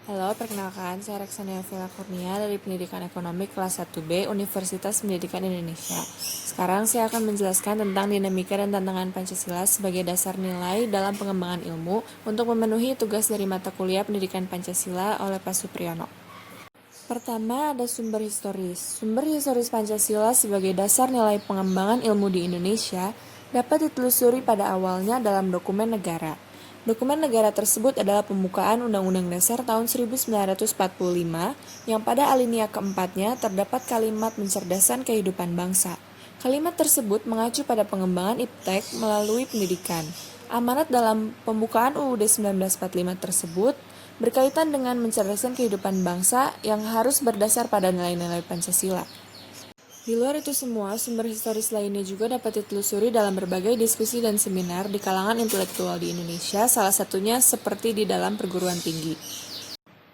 Halo, perkenalkan, saya Reksania Villa Kurnia dari Pendidikan Ekonomi kelas 1B Universitas Pendidikan Indonesia. Sekarang saya akan menjelaskan tentang dinamika dan tantangan Pancasila sebagai dasar nilai dalam pengembangan ilmu untuk memenuhi tugas dari mata kuliah Pendidikan Pancasila oleh Pak Supriyono. Pertama, ada sumber historis. Sumber historis Pancasila sebagai dasar nilai pengembangan ilmu di Indonesia dapat ditelusuri pada awalnya dalam dokumen negara. Dokumen negara tersebut adalah pembukaan Undang-Undang Dasar tahun 1945 yang pada alinea keempatnya terdapat kalimat mencerdaskan kehidupan bangsa. Kalimat tersebut mengacu pada pengembangan iptek melalui pendidikan. Amanat dalam pembukaan UUD 1945 tersebut berkaitan dengan mencerdaskan kehidupan bangsa yang harus berdasar pada nilai-nilai Pancasila. Di luar itu semua, sumber historis lainnya juga dapat ditelusuri dalam berbagai diskusi dan seminar di kalangan intelektual di Indonesia, salah satunya seperti di dalam perguruan tinggi.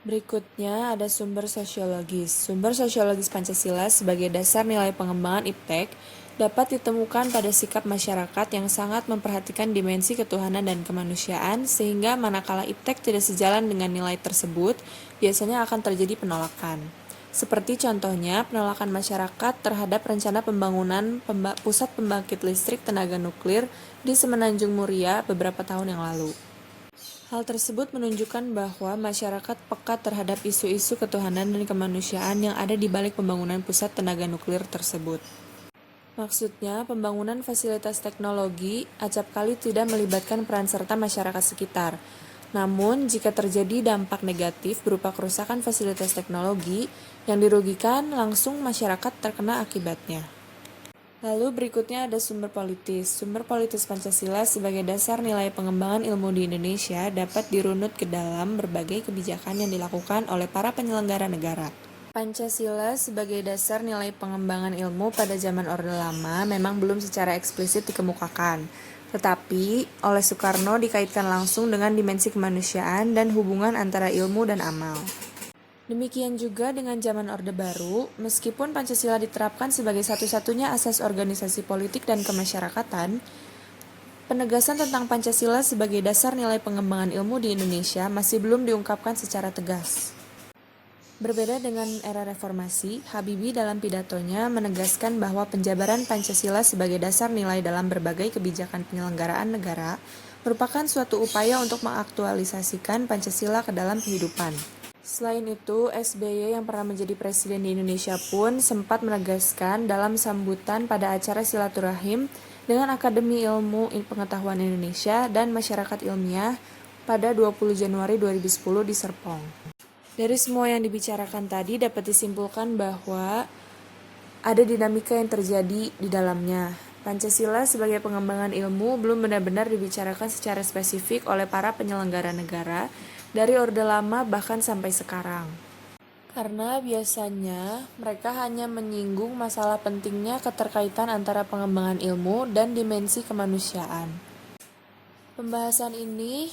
Berikutnya ada sumber sosiologis. Sumber sosiologis Pancasila sebagai dasar nilai pengembangan iptek dapat ditemukan pada sikap masyarakat yang sangat memperhatikan dimensi ketuhanan dan kemanusiaan, sehingga manakala iptek tidak sejalan dengan nilai tersebut, biasanya akan terjadi penolakan. Seperti contohnya penolakan masyarakat terhadap rencana pembangunan pusat pembangkit listrik tenaga nuklir di Semenanjung Muria beberapa tahun yang lalu. Hal tersebut menunjukkan bahwa masyarakat peka terhadap isu-isu ketuhanan dan kemanusiaan yang ada di balik pembangunan pusat tenaga nuklir tersebut. Maksudnya, pembangunan fasilitas teknologi acap kali tidak melibatkan peran serta masyarakat sekitar. Namun, jika terjadi dampak negatif berupa kerusakan fasilitas teknologi, yang dirugikan langsung masyarakat terkena akibatnya. Lalu berikutnya ada sumber politis. Sumber politis Pancasila sebagai dasar nilai pengembangan ilmu di Indonesia dapat dirunut ke dalam berbagai kebijakan yang dilakukan oleh para penyelenggara negara. Pancasila sebagai dasar nilai pengembangan ilmu pada zaman Orde Lama memang belum secara eksplisit dikemukakan, tetapi oleh Soekarno dikaitkan langsung dengan dimensi kemanusiaan dan hubungan antara ilmu dan amal. Demikian juga dengan zaman Orde Baru, meskipun Pancasila diterapkan sebagai satu-satunya asas organisasi politik dan kemasyarakatan, penegasan tentang Pancasila sebagai dasar nilai pengembangan ilmu di Indonesia masih belum diungkapkan secara tegas. Berbeda dengan era reformasi, Habibie dalam pidatonya menegaskan bahwa penjabaran Pancasila sebagai dasar nilai dalam berbagai kebijakan penyelenggaraan negara merupakan suatu upaya untuk mengaktualisasikan Pancasila ke dalam kehidupan. Selain itu, SBY yang pernah menjadi presiden di Indonesia pun sempat menegaskan dalam sambutan pada acara silaturahim dengan Akademi Ilmu Pengetahuan Indonesia dan Masyarakat Ilmiah pada 20 Januari 2010 di Serpong. Dari semua yang dibicarakan tadi dapat disimpulkan bahwa ada dinamika yang terjadi di dalamnya. Pancasila sebagai pengembangan ilmu belum benar-benar dibicarakan secara spesifik oleh para penyelenggara negara dari Orde Lama bahkan sampai sekarang. Karena biasanya mereka hanya menyinggung masalah pentingnya keterkaitan antara pengembangan ilmu dan dimensi kemanusiaan. Pembahasan ini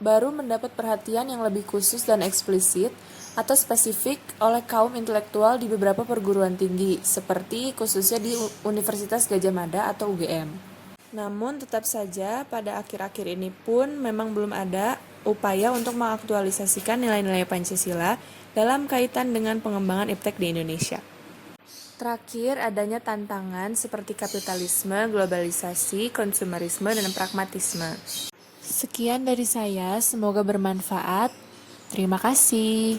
baru mendapat perhatian yang lebih khusus dan eksplisit atau spesifik oleh kaum intelektual di beberapa perguruan tinggi, seperti khususnya di Universitas Gadjah Mada atau UGM. Namun tetap saja pada akhir-akhir ini pun memang belum ada upaya untuk mengaktualisasikan nilai-nilai Pancasila dalam kaitan dengan pengembangan iptek di Indonesia. Terakhir, adanya tantangan seperti kapitalisme, globalisasi, konsumerisme, dan pragmatisme. Sekian dari saya, semoga bermanfaat. Terima kasih.